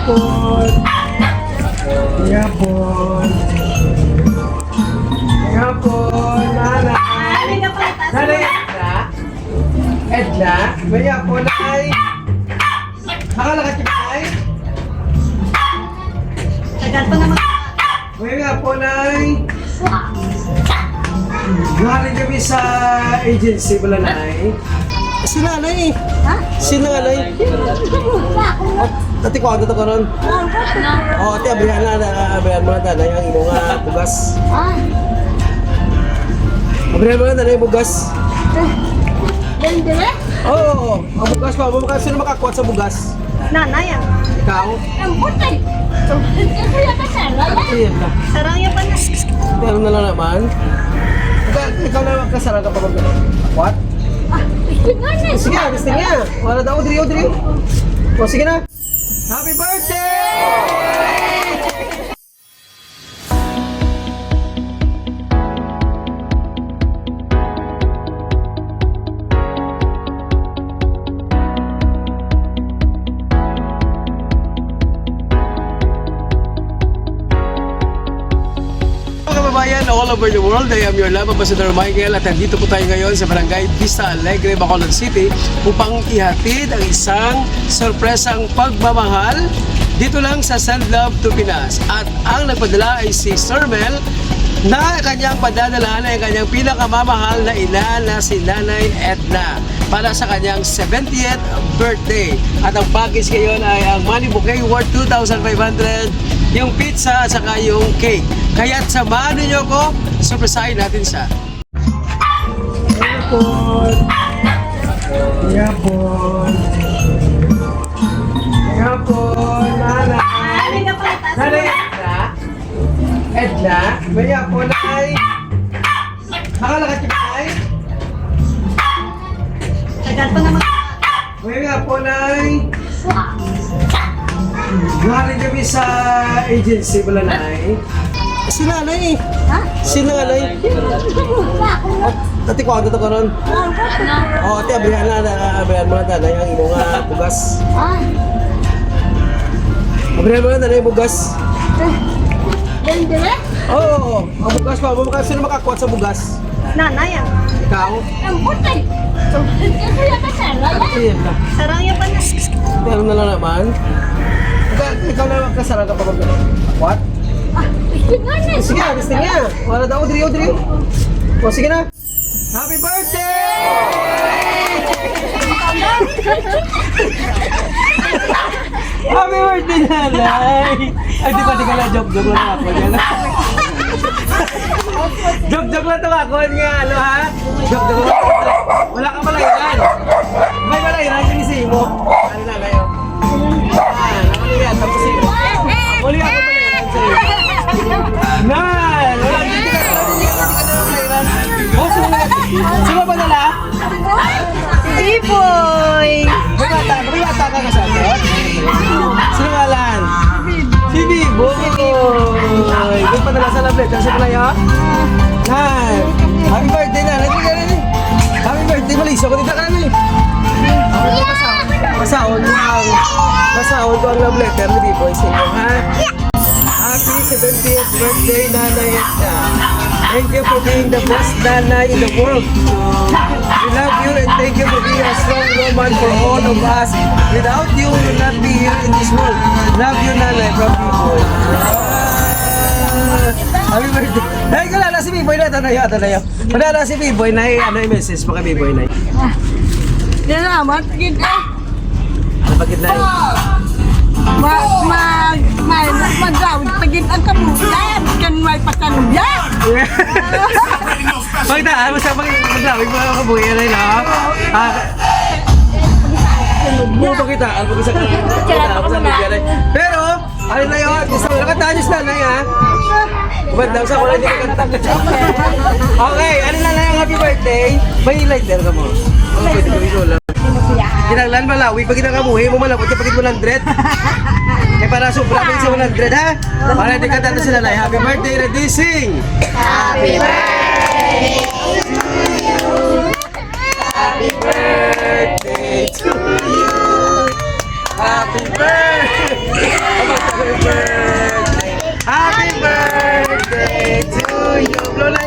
Yapon. Yapon. Yapon. Nanay. Nanay Edla. Edla. May yapon ay. Nakalakat ka ay. Tagal pa naman. May yapon ay. Galing kami sa agency wala na ay. Si nanay. Ha? Si nanay. Tati ko ang dito karon. Oh, ate abrihan mo na nanay ang imong bugas. Abrihan mo na nanay bugas. Dendere? Oo, ang bugas pa. Sino makakuha sa bugas? Nanay ah. Ikaw? Ang putay. Ito yata sarang. Ayan na. Sarang yan pa na. Pero na lang naman. Ikaw na kasara ka pa mag what? Sige na, gusto niya. Wala daw, Audrey. O, sige na. Happy birthday! Kababayan all over the world, I am your love ambassador Michael at nandito po tayo ngayon sa Barangay Vista Alegre, Bacolod City upang ihatid ang isang sorpresang pagmamahal dito lang sa Send Love to Pinas. At ang nagpadala ay si Sir Mel na kanyang padadalahan ay kanyang pinakamamahal na ina na si Nanay Edna para sa kanyang 70th birthday. At ang package ngayon ay ang money bouquet worth 2,500, yung pizza at saka yung cake. Kaya't samahan niyo ko, surpresahin natin siya. Yapon. Yapon. Yapon. Nanay. Nanay Edla. Edla. May yapon ay. Nakalakat ka ay. Tagal pa naman. May yapon ay. Galing kami sa agency wala na ay. Si nanay. Ha? Si nanay. Tati ko ang dito karon. Oh, ate abrihan mo na nanay ang imong bugas. Abrihan mo na nanay bugas. Dendere? Oo, ang bugas pa. Sino makakuha sa bugas? Nanay ah. Ikaw? Ang putay. Ito yata sarang. Ayan na. Sarang yan pa na. Pero na lang naman. Ikaw na kasara ka pa mag what? Sige na, gusto niya. Wala daw, Audrey. O, sige na. Happy birthday! Happy birthday, nanay! Ay, di ka na joke lang ako. Joke lang ito ako. Ano ha? Joke lang. Wala kang malayan. May malayan, sinisi mo. Ano na kayo? Ano yan? Tapos sino? Muli ako malayan sa'yo. Nan! Wala, hindi ka malayan. O, sino ba nala? Biboy! May bata ka kasama? Sino ngalan? Si Biboy! Doon pa nala sa lablet. Kasi pala yun? Nan! Happy birthday na! Happy birthday! Maliso ko dito ka na eh! Pasahon ko ang love letter ni Biboy sa inyo, ha? Happy 70th birthday, Nanay Edna. Thank you for being the best nanay in the world. We love you and thank you for being a strong woman for all of us. Without you, we will not be here in this world. Love you, Nanay, from Biboy. Happy birthday. Ay, kalala si Biboy na. Tanayo. Kalala si Biboy na ano yung message pa kay Biboy na. Salamat kita. Ano pagkit na Magawid pagin ang kamuyan. Kan may patanuyan. Pagdaan mo sa maglawig mga kabuhay na yun, ha? Pagkita. Pero, ano na yun? Gusto mo nakatanyos na na yan, ha? Daw sa wala hindi ka kanta. Okay, ano na lang happy birthday? May lighter ka mo. Pwede ko ito lang. Kinanglan malawi, pag kinakabuhi mo malapot, pagkit mo ng dread. Kaya para sobrang sa 100, ha? Para hindi ka tato sila na. Happy birthday, ready, sing! Happy birthday! Happy birthday to you! Happy birthday! birthday! Happy birthday to you! Blow